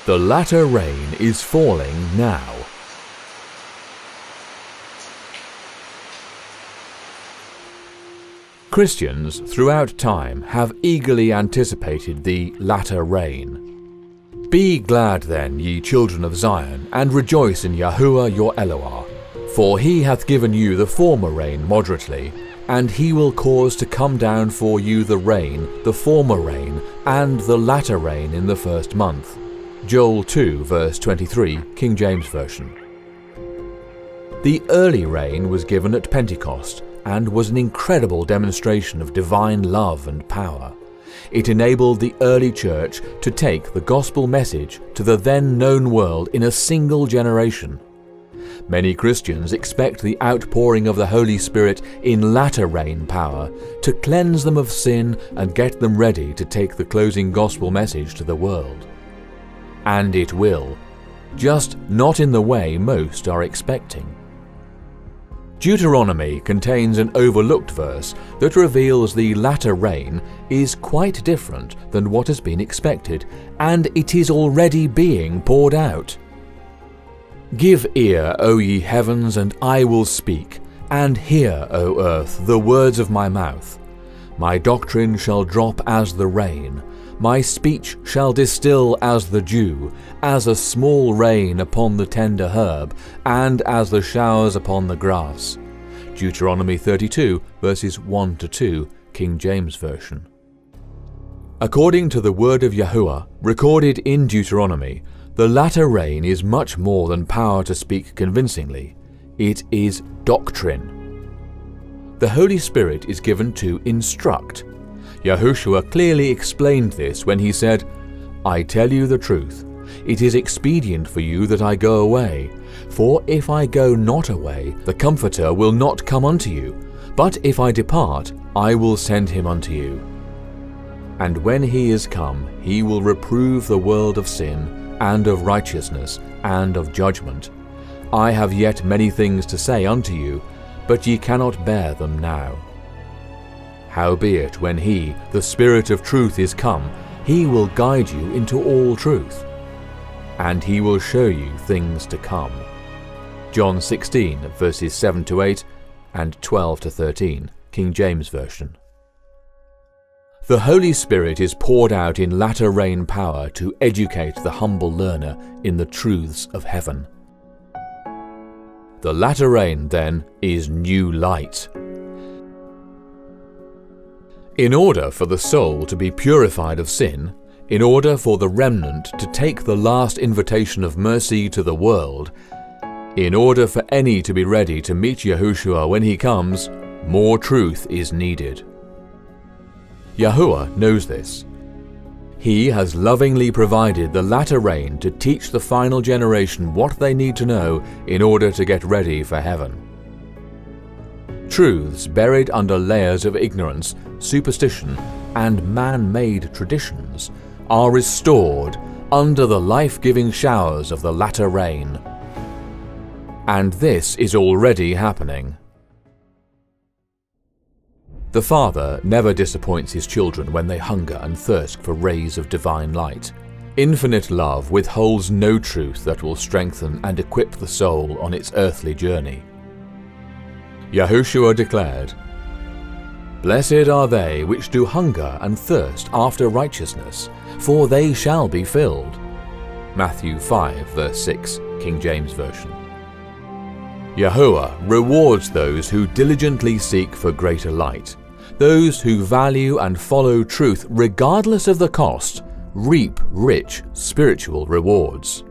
The latter rain is falling now. Christians throughout time have eagerly anticipated the latter rain. Be glad then, ye children of Zion, and rejoice in Yahuwah your Elohah, for he hath given you the former rain moderately, and he will cause to come down for you the rain, the former rain, and the latter rain in the first month. Joel 2 verse 23, King James Version. The early rain was given at Pentecost, and was an incredible demonstration of divine love and power. It enabled the early church to take the gospel message to the then known world in a single generation. Many Christians expect the outpouring of the Holy Spirit in latter rain power to cleanse them of sin and get them ready to take the closing gospel message to the world. And it will, just not in the way most are expecting. Deuteronomy contains an overlooked verse that reveals the latter rain is quite different than what has been expected, and it is already being poured out. Give ear, O ye heavens, and I will speak, and hear, O earth, the words of my mouth. My doctrine shall drop as the rain, my speech shall distill as the dew, as a small rain upon the tender herb, and as the showers upon the grass. Deuteronomy 32, verses 1-2, King James Version. According to the word of Yahuwah, recorded in Deuteronomy, the latter rain is much more than power to speak convincingly. It is doctrine. The Holy Spirit is given to instruct. Yahushua clearly explained this when he said, I tell you the truth, it is expedient for you that I go away. For if I go not away, the Comforter will not come unto you. But if I depart, I will send him unto you. And when he is come, he will reprove the world of sin, and of righteousness, and of judgment. I have yet many things to say unto you, but ye cannot bear them now. Howbeit, when he, the Spirit of truth, is come, he will guide you into all truth, and he will show you things to come. John 16, verses 7-8 and 12-13, King James Version. The Holy Spirit is poured out in latter rain power to educate the humble learner in the truths of heaven. The latter rain, then, is new light. In order for the soul to be purified of sin, in order for the remnant to take the last invitation of mercy to the world, in order for any to be ready to meet Yahushua when he comes, more truth is needed. Yahuwah knows this. He has lovingly provided the latter rain to teach the final generation what they need to know in order to get ready for heaven. Truths buried under layers of ignorance, superstition, and man-made traditions are restored under the life-giving showers of the latter rain. And this is already happening. The Father never disappoints his children when they hunger and thirst for rays of divine light. Infinite love withholds no truth that will strengthen and equip the soul on its earthly journey. Yahushua declared, Blessed are they which do hunger and thirst after righteousness, for they shall be filled. Matthew 5, verse 6, King James Version. Yahuwah rewards those who diligently seek for greater light. Those who value and follow truth regardless of the cost reap rich spiritual rewards.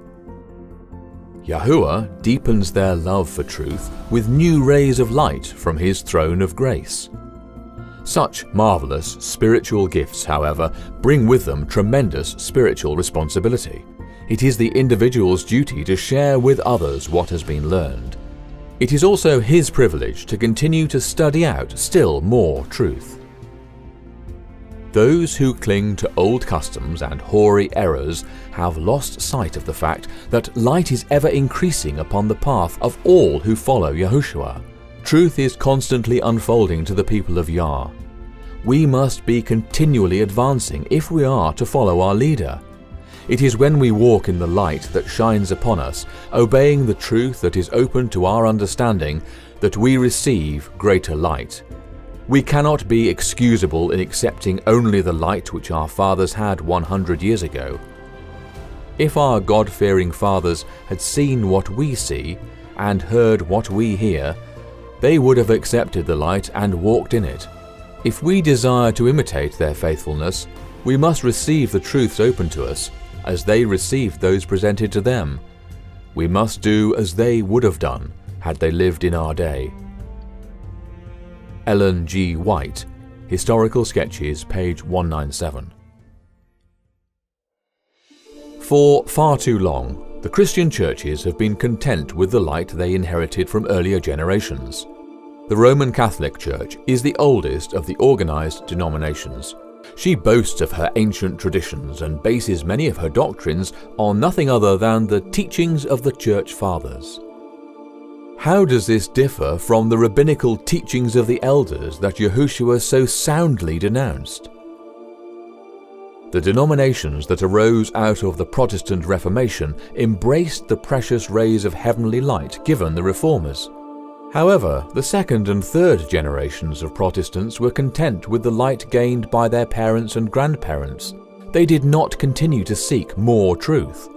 Yahuwah deepens their love for truth with new rays of light from his throne of grace. Such marvelous spiritual gifts, however, bring with them tremendous spiritual responsibility. It is the individual's duty to share with others what has been learned. It is also his privilege to continue to study out still more truth. Those who cling to old customs and hoary errors have lost sight of the fact that light is ever increasing upon the path of all who follow Yahushua. Truth is constantly unfolding to the people of Yah. We must be continually advancing if we are to follow our leader. It is when we walk in the light that shines upon us, obeying the truth that is open to our understanding, that we receive greater light. We cannot be excusable in accepting only the light which our fathers had 100 years ago. If our God-fearing fathers had seen what we see and heard what we hear, they would have accepted the light and walked in it. If we desire to imitate their faithfulness, we must receive the truths open to us, as they received those presented to them. We must do as they would have done had they lived in our day. Ellen G. White, Historical Sketches, page 197. For far too long, the Christian churches have been content with the light they inherited from earlier generations. The Roman Catholic Church is the oldest of the organized denominations. She boasts of her ancient traditions and bases many of her doctrines on nothing other than the teachings of the Church Fathers. How does this differ from the rabbinical teachings of the elders that Yahushua so soundly denounced? The denominations that arose out of the Protestant Reformation embraced the precious rays of heavenly light given the Reformers. However, the second and third generations of Protestants were content with the light gained by their parents and grandparents. They did not continue to seek more truth.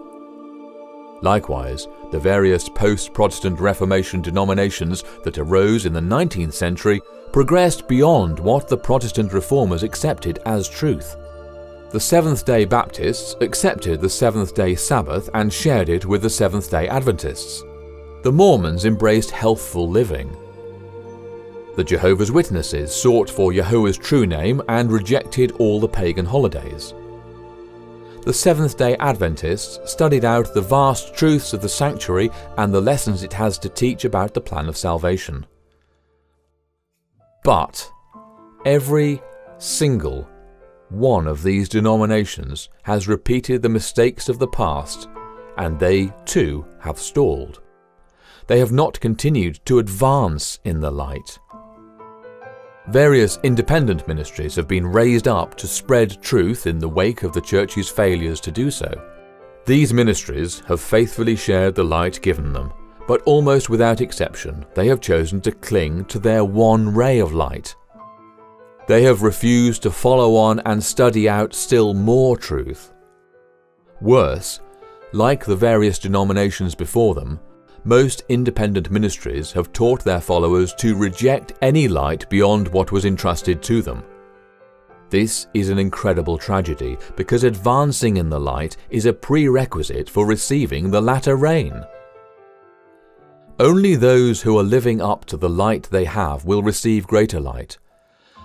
Likewise, the various post-Protestant Reformation denominations that arose in the 19th century progressed beyond what the Protestant Reformers accepted as truth. The Seventh-day Baptists accepted the Seventh-day Sabbath and shared it with the Seventh-day Adventists. The Mormons embraced healthful living. The Jehovah's Witnesses sought for Yahuwah's true name and rejected all the pagan holidays. The Seventh-day Adventists studied out the vast truths of the sanctuary and the lessons it has to teach about the plan of salvation. But every single one of these denominations has repeated the mistakes of the past, and they too have stalled. They have not continued to advance in the light. Various independent ministries have been raised up to spread truth in the wake of the Church's failures to do so. These ministries have faithfully shared the light given them, but almost without exception, they have chosen to cling to their one ray of light. They have refused to follow on and study out still more truth. Worse, like the various denominations before them, most independent ministries have taught their followers to reject any light beyond what was entrusted to them. This is an incredible tragedy because advancing in the light is a prerequisite for receiving the latter rain. Only those who are living up to the light they have will receive greater light.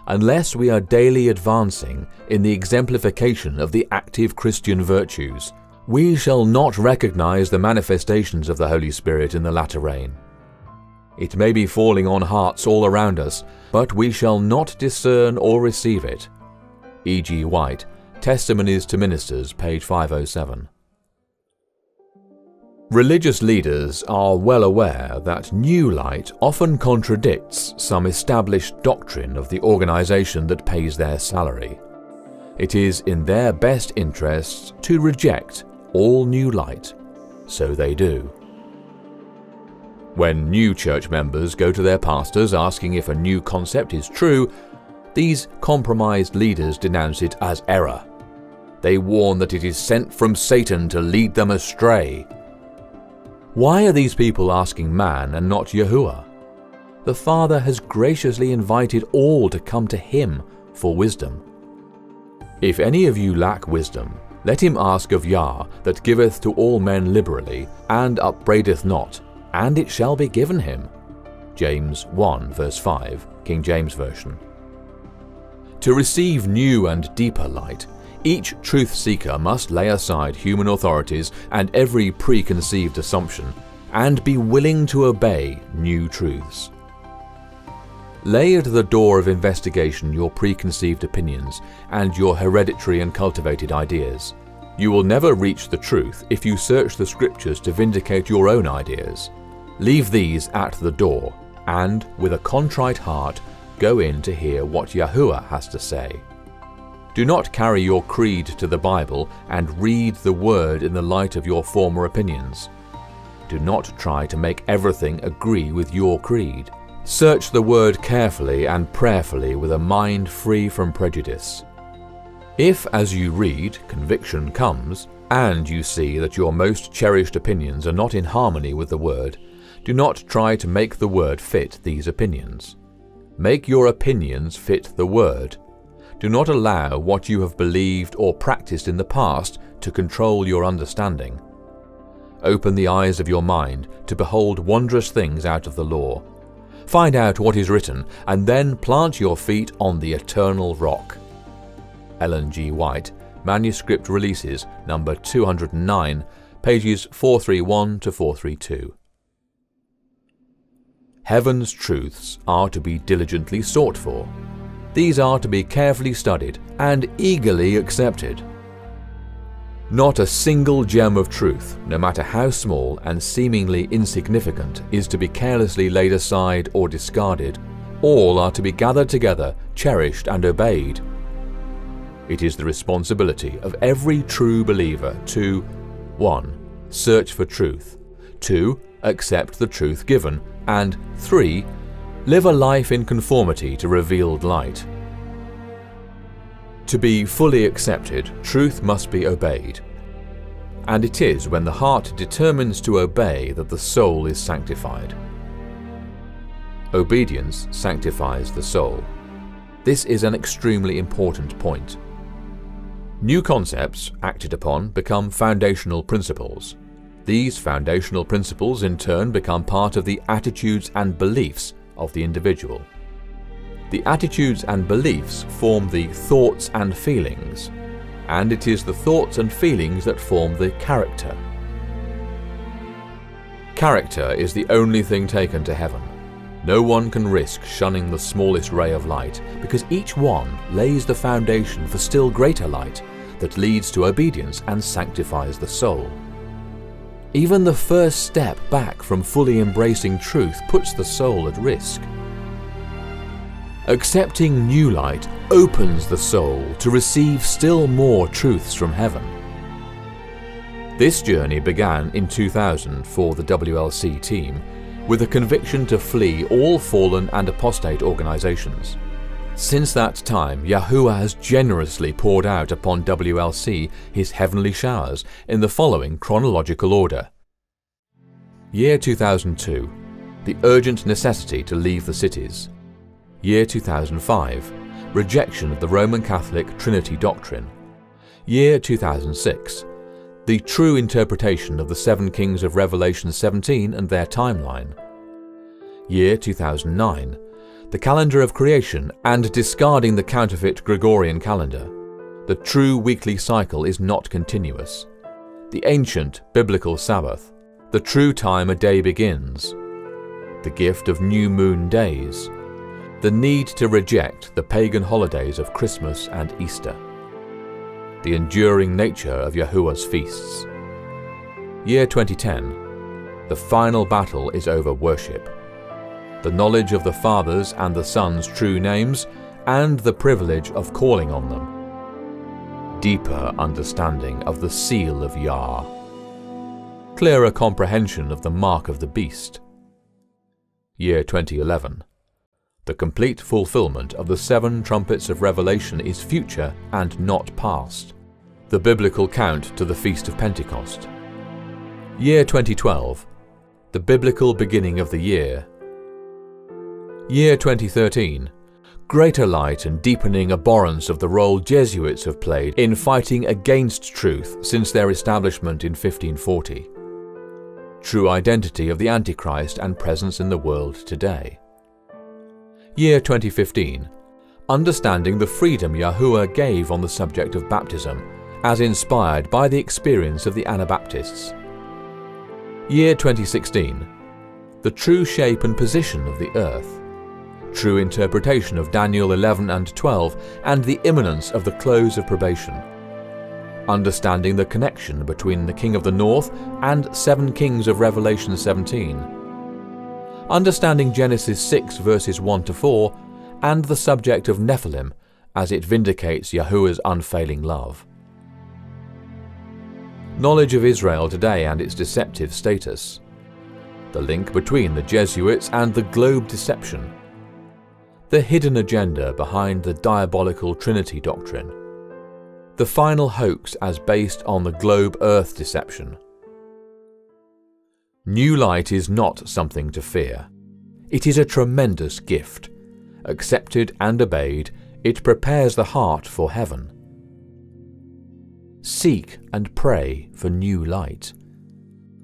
Unless we are daily advancing in the exemplification of the active Christian virtues, we shall not recognize the manifestations of the Holy Spirit in the latter rain. It may be falling on hearts all around us, but we shall not discern or receive it. E. G. White, Testimonies to Ministers, page 507. Religious leaders are well aware that new light often contradicts some established doctrine of the organization that pays their salary. It is in their best interests to reject all new light, so they do. When new church members go to their pastors asking if a new concept is true, these compromised leaders denounce it as error. They warn that it is sent from Satan to lead them astray. Why are these people asking man and not Yahuwah? The Father has graciously invited all to come to Him for wisdom. If any of you lack wisdom, let him ask of Yah, that giveth to all men liberally, and upbraideth not, and it shall be given him. James 1 verse 5, King James Version. To receive new and deeper light, each truth seeker must lay aside human authorities and every preconceived assumption, and be willing to obey new truths. Lay at the door of investigation your preconceived opinions and your hereditary and cultivated ideas. You will never reach the truth if you search the scriptures to vindicate your own ideas. Leave these at the door, and, with a contrite heart, go in to hear what Yahuwah has to say. Do not carry your creed to the Bible and read the Word in the light of your former opinions. Do not try to make everything agree with your creed. Search the Word carefully and prayerfully with a mind free from prejudice. If, as you read, conviction comes, and you see that your most cherished opinions are not in harmony with the Word, do not try to make the Word fit these opinions. Make your opinions fit the Word. Do not allow what you have believed or practiced in the past to control your understanding. Open the eyes of your mind to behold wondrous things out of the law. Find out what is written, and then plant your feet on the eternal rock. Ellen G. White, Manuscript Releases, number 209, pages 431 to 432. Heaven's truths are to be diligently sought for. These are to be carefully studied and eagerly accepted. Not a single gem of truth, no matter how small and seemingly insignificant, is to be carelessly laid aside or discarded. All are to be gathered together, cherished and obeyed. It is the responsibility of every true believer to 1. Search for truth, 2. Accept the truth given, and 3. Live a life in conformity to revealed light. To be fully accepted, truth must be obeyed. And it is when the heart determines to obey that the soul is sanctified. Obedience sanctifies the soul. This is an extremely important point. New concepts, acted upon, become foundational principles. These foundational principles in turn become part of the attitudes and beliefs of the individual. The attitudes and beliefs form the thoughts and feelings, and it is the thoughts and feelings that form the character. Character is the only thing taken to heaven. No one can risk shunning the smallest ray of light, because each one lays the foundation for still greater light that leads to obedience and sanctifies the soul. Even the first step back from fully embracing truth puts the soul at risk. Accepting new light opens the soul to receive still more truths from heaven. This journey began in 2000 for the WLC team with a conviction to flee all fallen and apostate organizations. Since that time, Yahuwah has generously poured out upon WLC his heavenly showers in the following chronological order. Year 2002, the urgent necessity to leave the cities. Year 2005, rejection of the Roman Catholic Trinity doctrine. Year 2006, the true interpretation of the 7 kings of Revelation 17 and their timeline. Year 2009, the calendar of creation and discarding the counterfeit Gregorian calendar. The true weekly cycle is not continuous. The ancient biblical Sabbath. The true time a day begins. The gift of new moon days. The need to reject the pagan holidays of Christmas and Easter. The enduring nature of Yahuwah's feasts. Year 2010. The final battle is over worship. The knowledge of the Father's and the Son's true names, and the privilege of calling on them. Deeper understanding of the seal of Yah. Clearer comprehension of the mark of the beast. Year 2011. The complete fulfillment of the 7 trumpets of Revelation is future and not past. The biblical count to the Feast of Pentecost. Year 2012. The biblical beginning of the year. Year 2013. Greater light and deepening abhorrence of the role Jesuits have played in fighting against truth since their establishment in 1540. True identity of the Antichrist and presence in the world today. Year 2015. Understanding the freedom Yahuwah gave on the subject of baptism, as inspired by the experience of the Anabaptists. Year 2016. The true shape and position of the earth. True interpretation of Daniel 11 and 12 and the imminence of the close of probation. Understanding the connection between the King of the North and 7 kings of Revelation 17. Understanding Genesis 6 verses 1 to 4 and the subject of Nephilim as it vindicates Yahuwah's unfailing love. Knowledge of Israel today and its deceptive status. The link between the Jesuits and the globe deception. The hidden agenda behind the diabolical Trinity doctrine. The final hoax as based on the globe earth deception. New light is not something to fear. It is a tremendous gift. Accepted and obeyed, it prepares the heart for heaven. Seek and pray for new light.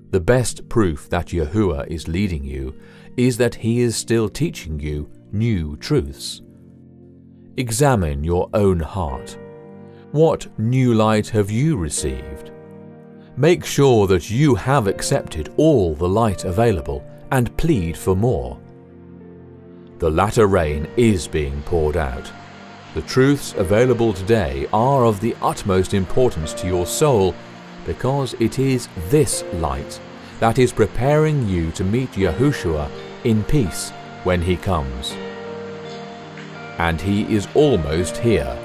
The best proof that Yahuwah is leading you is that He is still teaching you new truths. Examine your own heart. What new light have you received? Make sure that you have accepted all the light available and plead for more. The latter rain is being poured out. The truths available today are of the utmost importance to your soul because it is this light that is preparing you to meet Yahushua in peace when He comes. And He is almost here.